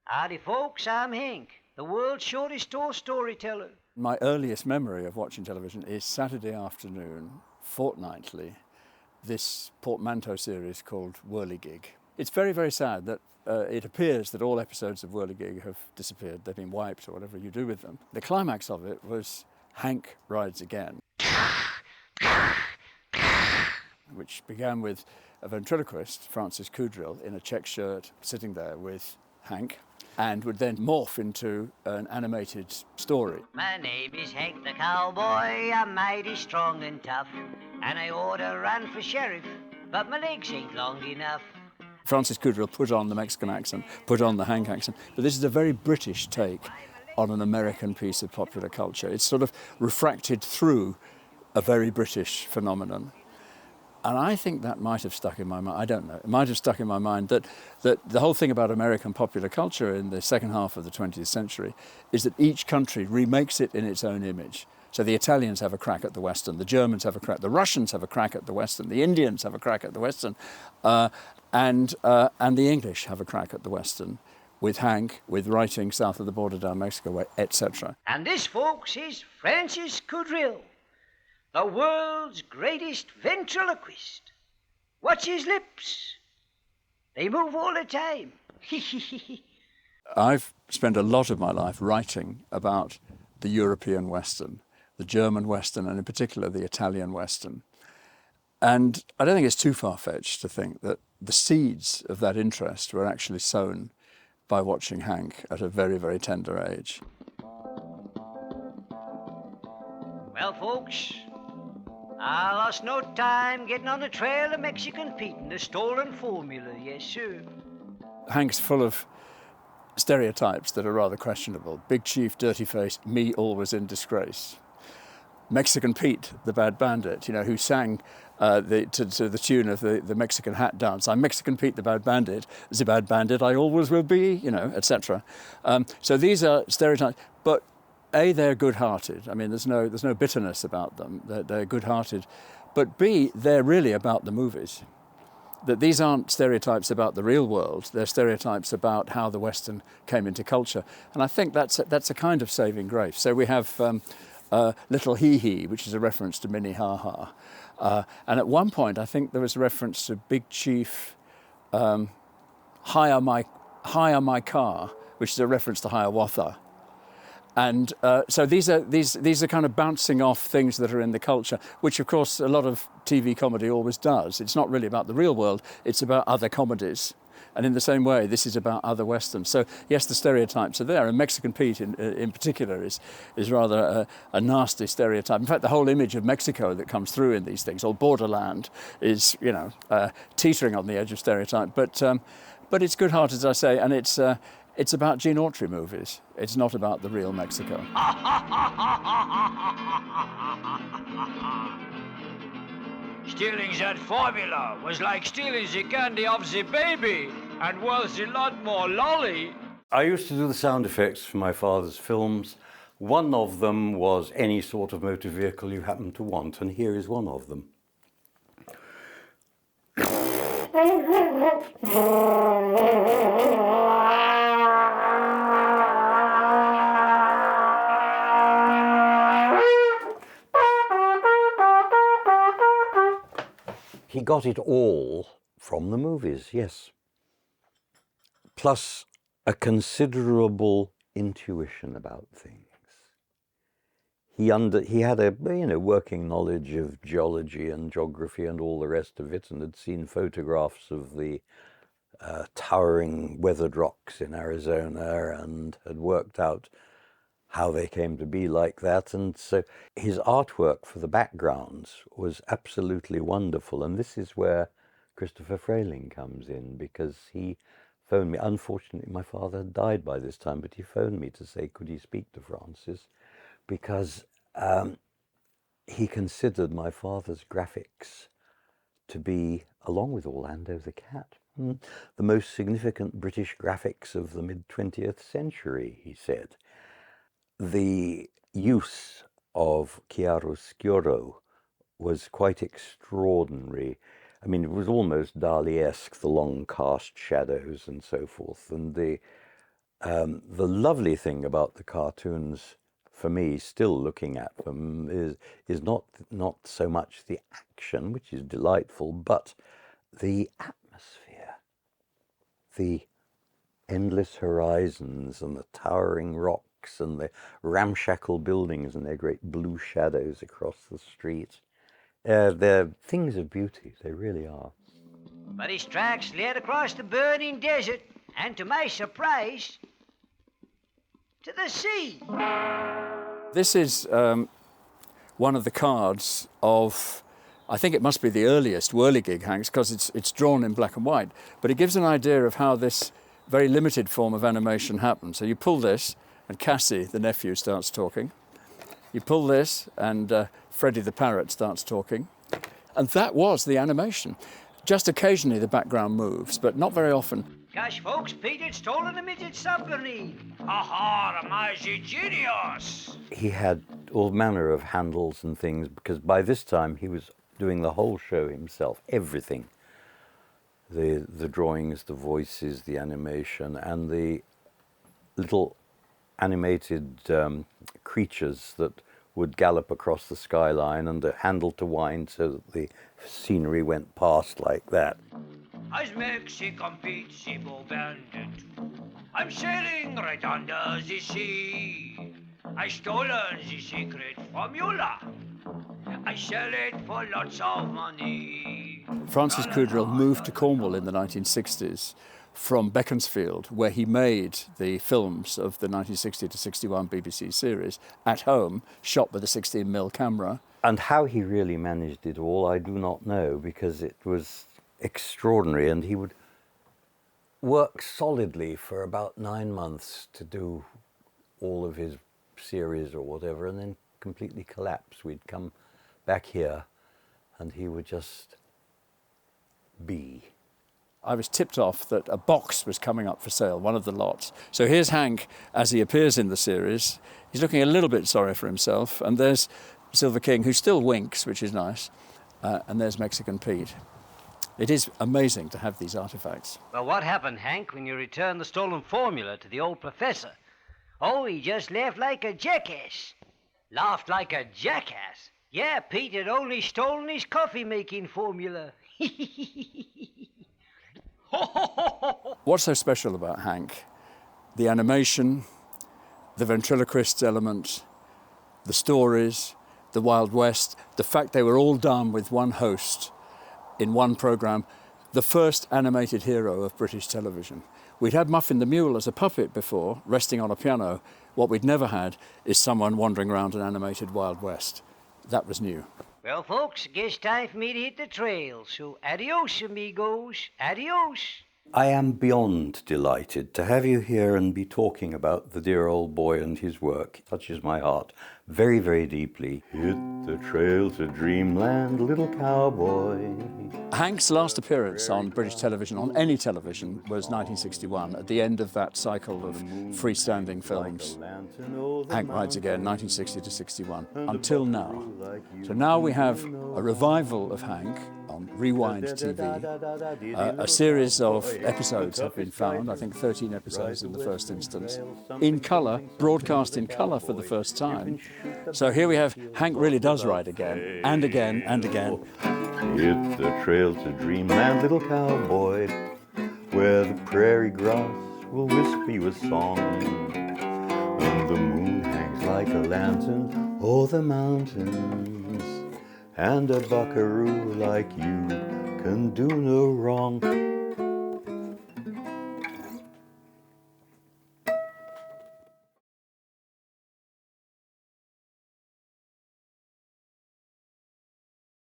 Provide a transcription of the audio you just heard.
Howdy, folks, I'm Hank, the world's shortest tall storyteller. My earliest memory of watching television is Saturday afternoon, fortnightly, this portmanteau series called Whirligig. It's very, very sad that it appears that all episodes of Whirligig have disappeared. They've been wiped or whatever you do with them. The climax of it was Hank Rides Again, which began with a ventriloquist, Francis Coudrill, in a check shirt, sitting there with Hank, and would then morph into an animated story. My name is Hank the Cowboy, I'm mighty strong and tough, and I ought to run for sheriff, but my legs ain't long enough. Francis Coudrill put on the Mexican accent, put on the Hank accent, but this is a very British take on an American piece of popular culture. It's sort of refracted through a very British phenomenon. And I think that might have stuck in my mind. I don't know. It might have stuck in my mind that the whole thing about American popular culture in the second half of the 20th century is that each country remakes it in its own image. So the Italians have a crack at the Western, the Germans have a crack, the Russians have a crack at the Western, the Indians have a crack at the Western, and the English have a crack at the Western, with Hank, with writing south of the border down Mexico way, etc. And this, folks, is Francis Coudrill, the world's greatest ventriloquist. Watch his lips. They move all the time. I've spent a lot of my life writing about the European Western, the German Western, and in particular the Italian Western. And I don't think it's too far-fetched to think that the seeds of that interest were actually sown by watching Hank at a very, very tender age. Well, folks, I lost no time getting on the trail of Mexican Pete and the stolen formula, yes, sir. Hank's full of stereotypes that are rather questionable. Big chief, dirty face, me always in disgrace. Mexican Pete, the bad bandit, who sang to the tune of the Mexican hat dance. I'm Mexican Pete, the bad bandit I always will be, etc. So these are stereotypes, but A, they're good-hearted. I mean, there's no bitterness about them. They're good-hearted. But B, they're really about the movies. That these aren't stereotypes about the real world. They're stereotypes about how the Western came into culture. And I think that's a kind of saving grace. So we have Little Hee Hee, which is a reference to Minnie Ha Ha. And at one point, I think there was a reference to Big Chief Hire My Car, which is a reference to Hiawatha. And so these are kind of bouncing off things that are in the culture, which of course a lot of TV comedy always does. It's not really about the real world, it's about other comedies. And in the same way, this is about other Westerns. So yes, the stereotypes are there, and Mexican Pete in particular is rather a nasty stereotype. In fact, the whole image of Mexico that comes through in these things, or borderland, is teetering on the edge of stereotype. But it's good-hearted, as I say, and it's about Gene Autry movies. It's not about the real Mexico. Stealing that formula was like stealing the candy of the baby and was a lot more lolly. I used to do the sound effects for my father's films. One of them was any sort of motor vehicle you happen to want, and here is one of them. He got it all from the movies, yes. Plus a considerable intuition about things. He had a working knowledge of geology and geography and all the rest of it, and had seen photographs of the towering weathered rocks in Arizona, and had worked out how they came to be like that. And so his artwork for the backgrounds was absolutely wonderful. And this is where Christopher Frayling comes in, because he phoned me. Unfortunately, my father had died by this time, but he phoned me to say, could he speak to Francis? Because he considered my father's graphics to be, along with Orlando the Cat, the most significant British graphics of the mid-20th century, he said. The use of chiaroscuro was quite extraordinary. I mean, it was almost Dali-esque, the long cast shadows and so forth. And the The lovely thing about the cartoons, for me, still looking at them, is not so much the action, which is delightful, but the atmosphere, the endless horizons and the towering rocks and the ramshackle buildings and their great blue shadows across the street. They're things of beauty, they really are. But his tracks led across the burning desert, and to my surprise, to the sea. This is one of the cards of, I think it must be the earliest Whirligig, Hanks, because it's drawn in black and white. But it gives an idea of how this very limited form of animation happened. So you pull this, and Cassie, the nephew, starts talking. You pull this, and Freddie the parrot starts talking. And that was the animation. Just occasionally the background moves, but not very often. Gosh, folks, Pete had stolen a midget submarine. Aha, my genius! He had all manner of handles and things, because by this time he was doing the whole show himself, everything. The drawings, the voices, the animation, and the little animated creatures that would gallop across the skyline, and the handle to wind so that the scenery went past like that. As Mexican Pete Sibo Bandit, I'm sailing right under the sea. I stolen the secret formula. I sell it for lots of money. Francis Coudrill moved to Cornwall in the 1960s from Beaconsfield, where he made the films of the 1960 to 61 BBC series at home, shot with a 16mm camera. And how he really managed it all, I do not know, because it was extraordinary, and he would work solidly for about 9 months to do all of his series or whatever, and then completely collapse. We'd come back here and he would just be. I was tipped off that a box was coming up for sale, one of the lots. So here's Hank as he appears in the series. He's looking a little bit sorry for himself, and there's Silver King, who still winks, which is nice, and there's Mexican Pete. It is amazing to have these artifacts. Well, what happened, Hank, when you returned the stolen formula to the old professor? Oh, he just laughed like a jackass. Laughed like a jackass? Yeah, Pete had only stolen his coffee-making formula. What's so special about Hank? The animation, the ventriloquist element, the stories, the Wild West, the fact they were all done with one host in one programme, the first animated hero of British television. We'd had Muffin the Mule as a puppet before, resting on a piano. What we'd never had is someone wandering around an animated Wild West. That was new. Well, folks, guess time for me to hit the trail. So adios, amigos. Adios. I am beyond delighted to have you here and be talking about the dear old boy and his work. It touches my heart very, very deeply. Hit the trail to dreamland, little cowboy. Hank's last appearance on British television, on any television, was 1961, at the end of that cycle of freestanding films. Hank Rides Again, 1960 to 61, until now. So now we have a revival of Hank on Rewind TV. A series of episodes have been found, I think 13 episodes in the first instance, in colour, broadcast in colour for the first time. So here we have Hank Really Does Ride Again, and again, and again. Hit the trail to dreamland, little cowboy, where the prairie grass will whisper you a song, and the moon hangs like a lantern o'er the mountains, and a buckaroo like you can do no wrong.